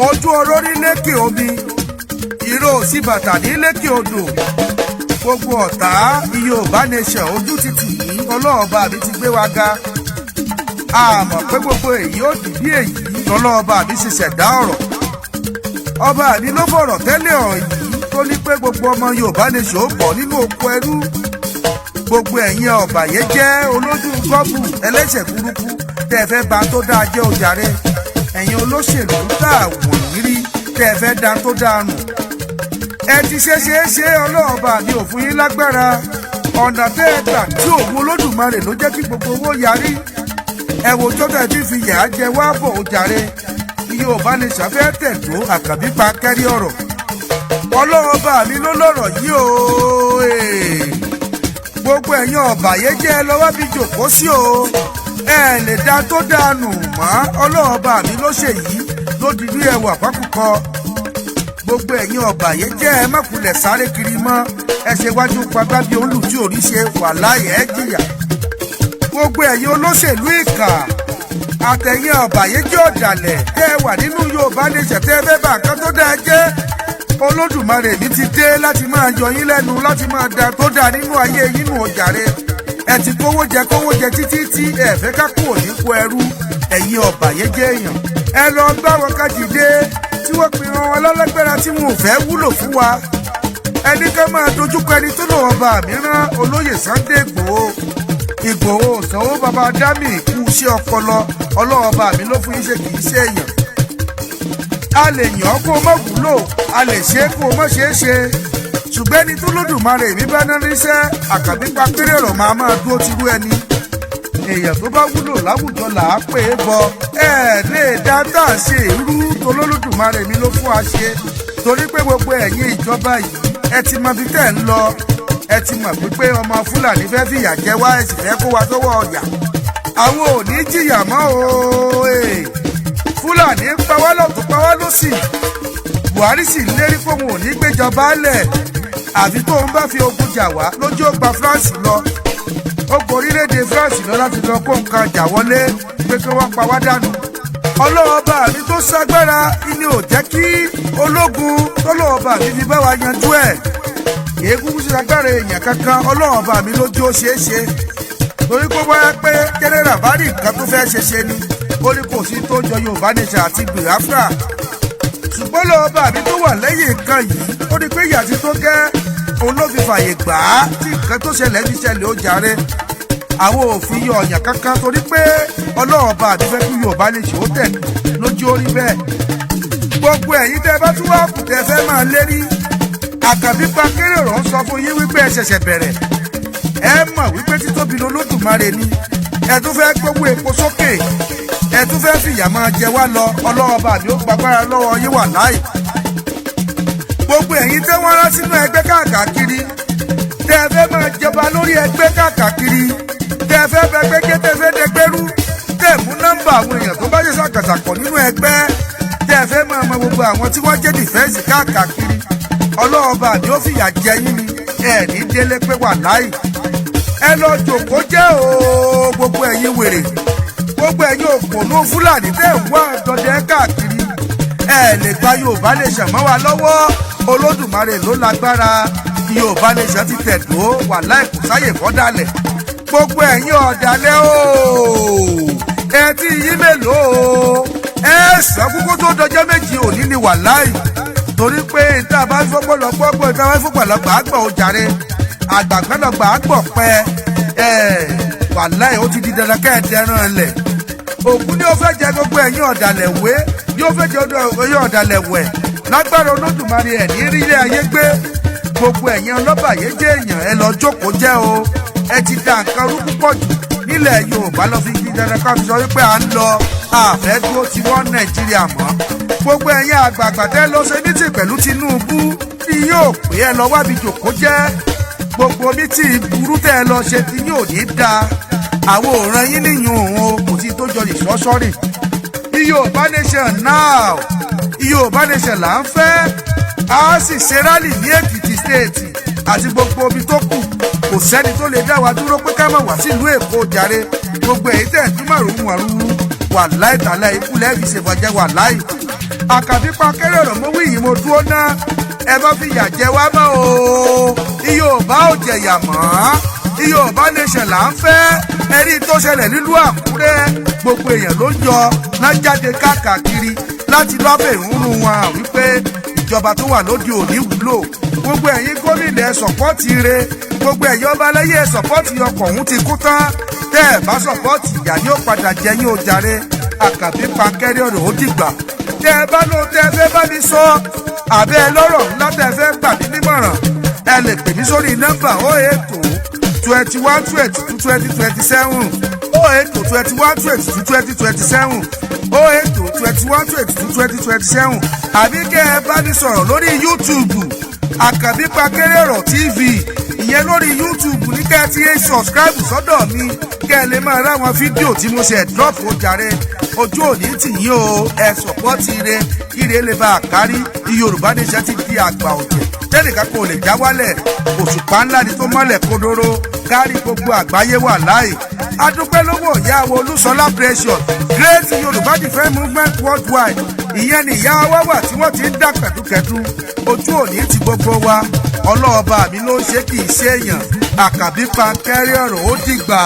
ojú olórí lékè omi ìró òsì bàtà ní lékè odò gbogbo ọ̀tá Yorùbá nation ojú títì yìí ọlọ́ọ̀ba mi ti gbé wa ga àmọ́ pé gbogbo èyí ó dì bí èyí ọlọ́ọ̀ba mi sì ṣẹ̀dá ọ̀rọ̀ ọba mi ló fọ̀rọ̀ tẹ́lẹ̀ ọ̀rọ̀ yìí tó ní pé gbogbo ọmọ Yorùbá nation ó bọ̀ nínú oko ẹrú gbogbo ẹ̀yin ọ̀bàyéjẹ́ olójú gọ́bù ẹlẹ́sẹ̀ burúkú tẹ́ ẹ fẹ́ bà tó dáa jẹ́ ojàre ẹ̀yin olóṣèlú tá a wò yín rí tẹ́ ẹ fẹ́ da tó dáa nù ẹ ti ṣe ọlọ́ọ̀ba mi ò fún yín lágbára ọ̀nà tẹ́ ẹ gbà tí òun Olódùmarè ló jẹ́ kí gbogbo owó yarí ẹ wò tó tẹ̀ tí fi yà á jẹ wá bọ̀ ojàre Yorùbá nation fẹ́ tẹ̀dó àkàbí pa kẹ́rí ọ̀rọ̀ ọlọ́ọ̀ba mi ló lọ́rọ̀ yìí o gbogbo ẹ̀yin ọ̀bàyéjẹ́ lọ́wọ́ bí jòkó sí o ẹ lè dá tó dànù mọ́ ọlọ́ọ̀ba mi ló ṣe yìí ló di bí ẹwà pákúkọ gbogbo ẹ̀yin ọ̀bàyéjẹ́ ẹ má kulẹ̀ sáré kiri mọ́ ẹ ṣe wájú pagbá bí olù tí orí ṣe wà láyé ẹ jìyà gbogbo ẹ̀yin olóṣèlú ìkà àtẹ̀yìn ọ̀bàyéjẹ́ ọ̀dàlẹ̀ tẹ́ ẹ wà nínú Yorùbá nation tẹ́ ẹ fẹ́ bà nǹkan tó dáa jẹ́ Olódùmarè mi ti dé láti máa yọ yín lẹ́nu láti máa da tó dáa nínú ayé yín nù ọ̀jàre ẹ ti kówó jẹ títí tí ẹ fẹ́ ká kúrò nípò ẹrú ẹ̀yin ọ̀bàyéjẹ́ èèyàn ẹ lọ gbá wọn ká dìde tí wọ́n pinnu wọn lọ́lẹ́gbẹ́ra tí wọn ò fẹ́ wúlò fún wa ẹni ká máa dojúkọ ẹni tó lò ọba mìíràn olóyè Sunday Ìgbòho Ìsànwó baba dami kú iṣẹ́ ọpọlọ ọlọ́ọba mi ló fún yín ṣe kì í ṣe èèyàn a lè yàn ọ́ kó o mọ̀ wúlò a lè ṣe é kó o mọ̀ ṣeé ṣe ṣùgbọ́n ẹni tó Lódùmarè mi bá náà níṣẹ́ àkàbí pa péré ọ̀rọ̀ máa dúró tirú ẹni èèyàn tó bá wúlò láwùjọ là á pè é bọ ẹ lè dá tá à ṣe irú tó Lódùmarè mi ló fún wa ṣe torí pé gbogbo ẹ̀yin ìjọba yìí ẹ ti mọ ibi tẹ́ ń lọ ẹ ti mọ̀ pé ọmọ Fúlàní fẹ́ fìyà jẹ wá ẹ sì fẹ́ kó wa sọ́wọ́ ọ̀yà àwọn ò ní jìyà mọ́ o Fúlàní pa wá lọ́tún pa wá lọ́sì Buhari sì lérí pé òun ò ní gbéjọba lẹ̀ àfi tóun bá fi ogun jà wá lójú ó gba France lọ ó gorílẹ̀-èdè France lọ láti lọ kó nǹkan jà wọlé pé kí wọ́n pa wá dànù ọlọ́ọ̀ba mi tó ságbára ni ò jẹ́ kí ológun tọ́lọ́ọ̀ba mi fi bá wa yanjú ẹ̀ èégún sí agbára èèyàn kankan ọlọ́ọ̀ba mi lójú ó ṣeé ṣe torí kó wáyé pé jẹ́nẹ́rà bá rí nǹkan tó fẹ́ ṣe ni ó ní kò sí tó jọ Yorùbá nation àti Biafra ṣùgbọ́n lọ́ọ̀ba mi tó wà lẹ́yìn nǹkan yìí ó ní pé ìyà tí tó gẹ́ òun ló fi fàyè gbà á tí nǹkan tó ṣẹlẹ̀ fi ṣẹlẹ̀ ó jàre àwọn òfin yọ ọ̀yàn kankan torí pé ọlọ́ọ̀ba mi fẹ́ kí Yorùbá nation ó tẹ̀ lójú orí bẹ́ẹ̀ gbogbo ẹ̀yin tẹ́ bá tún wá kù tẹ́ fẹ́ máa lérí àkàbí pa kéré ọ̀rọ̀ ń sọ fún yín wípé ẹ ṣẹ̀ṣẹ̀ bẹ̀rẹ̀ ẹ mọ̀ wípé títóbi lolódùmarè ni ẹ tún fẹ́ gbogbo epo sókè ẹ tún fẹ́ fìyà máa jẹ wá lọ ọlọ́ọ̀ba mi ó gbàgbára lọ́wọ́ yín wà láì gbogbo ẹ̀yin tẹ́ wọ́n rán sínú ẹgbẹ́ káàkiri tẹ́ ẹ fẹ́ máa jọba lórí ẹgbẹ́ káàkiri tẹ́ ẹ fẹ́ bẹgbẹ́ gé tẹ́ ẹ fẹ́ dẹgbẹ́rú tẹ́ ẹ mú nọ́mbà àwọn èèyàn tó bá ṣe ṣàkàṣàkọ̀ nínú ẹgbẹ́ tẹ́ ẹ fẹ́ máa mọ gbogbo àwọn tí wọ́n jẹ́ dìfẹ́ǹsì káàkiri ọlọ́ọ̀ba mi ó fìyà jẹ yín ni ẹ ní délé pé wà láì ẹ lọ jòkó jẹ́ o gbogbo ẹ̀yin wèrè gbogbo ẹ̀yin òpònú Fúlàní tẹ́ ń wá dọdẹ káàkiri ẹ lè gba Yorùbá nation mọ́ wa lọ́wọ́ Olódùmarè ló lágbára Yorùbá nation ti tẹ̀dó wà láì kò sáyè fọ́dálẹ̀ gbogbo ẹ̀yin ọ̀dàlẹ̀ o ẹ ti yí mélòó o ẹ sàn kúkú tó dọjọ́ méjì òní ni wà láì torí pé ìta bá ń fọ́pọ̀lọpọ̀ gbọ́ ìta bá ń fọ́pọ̀lọpọ̀ àgbọ̀ ojàre àgbàgbọ́lọpọ̀ àgbọ̀ pẹ́ wàláì ó ti di dandan ká ẹ̀ dẹran lẹ̀ òkú ni ó fẹ́ jẹ gbogbo ẹ̀yin ọ̀dàlẹ̀ wé ni ó fẹ́ jẹ ẹ̀yin ọ̀dàlẹ̀ wẹ̀ lágbára Olódùmarè ẹ̀ ní rí ilé ayé gbé gbogbo ẹ̀yin ọlọ́bàyéjẹ́ èèyàn ẹ lọ jókòó jẹ́ o ẹ ti da nǹkan rú púpọ̀ jù nílẹ̀ Yorùbá lọ fi di dandan ká fi sọ wípé à ń lọ àfẹ́ dúró ti wọ́n Nàìjíríà mọ́ gbogbo ẹ̀yin àgbààgbà tẹ́ lọ ṣe mítì pẹ̀lú Tinubu tí yóò pé ẹ lọ wábi jòkó jẹ́ gbogbo mítì burú tẹ́ ẹ lọ ṣe tí yóò ní da àwọn òòràn yín níyùn òun kò sí tó jọ ìṣọ́ṣọ́rì Yorùbá nation now Yorùbá nation là ń fẹ́ a sì ṣe rálì ní Èkìtì stéètì àti gbogbo omi tó kù kò sẹ́ni tó lè dá wa dúró pé ká má wá sílùú Èkó jàre gbogbo èyí tẹ̀ ń túmọ̀ rúmọ̀ rúru wà láì tàlẹ́ ikú lẹ́ẹ̀fì ṣèfọ̀jẹ́ wà láì Àkàbí Pankẹ́rẹ́ ọ̀rọ̀ mo wí yìí mo dúró ná ẹ má fi yà jẹ wá mọ́ o. Yorùbá ò jẹ̀yà mọ́. Yorùbá nation là ń fẹ́. Ẹ̀rí tó ṣẹlẹ̀ nílùú Àkúrẹ́ gbogbo èèyàn ló ń yọ náà jáde káàkiri láti lọ́bẹ̀ ìrúnrún wọn wípé ìjọba tó wà lóde òní wúlò. Gbogbo ẹ̀yin gómìnà ẹ̀ sọ̀pọ́ọ̀tì re gbogbo ẹ̀yin ọba lẹ́yìn ẹ̀ sọ̀pọ́ọ̀tì ọkọ̀ ọ̀hún ti kú tán. Tẹ́ ẹ̀ bá sọ̀pọ́ọ̀tì ìyá ni ó padà jẹ yín ó jàre. Àkàbí Pankẹ́rẹ́ ọ̀rọ̀ ó dìgbà. Tẹ́ ẹ bá lóun tẹ́ ẹ fẹ́ bá mi sọ àbẹ́ ẹ lọ́rọ̀ ńlá tẹ́ ẹ fẹ́ gbà mí nímọ̀ràn ẹ lè pè mí sórí nọ́mbà 08021222027 08021222027 08021222027 àbí kẹ́ ẹ bá mi sọ̀rọ̀ lórí YouTube Àkàbí Pankẹ́rẹ́ ọ̀rọ̀ TV ìyẹn lórí YouTube ní kẹ́ ẹ ti subscribe sọ́dọ̀ mi kẹ́ ẹ lè máa ráwọn fídíò tí mo ṣe drop ó jàre ojú òní tì yín o ẹ sọ̀pọ́tì ire kíre lè bá a kárí Yorùbá nation ti di àgbà ọ̀jẹ̀ tẹ́nìkan kò lè já wálẹ̀ òṣùpá ńlá ni tó mọ́lẹ̀ kodoro kárí gbogbo àgbáyé wà láì. Adúpẹ́ lọ́wọ́ ìyá wa Olúṣọlá Precious Great Yorùbá Defence Movement Worldwide ìyẹn ni ìyá wa wà tí wọ́n ti ń dá kẹ̀dúkẹ̀dú ojú òní ti gbogbo wa ọlọ́ọ̀ba mi ló ń ṣe kì í ṣe èèyàn. Àkàbí Pankẹ́rẹ́ ọ̀rọ̀ ó dìgbà.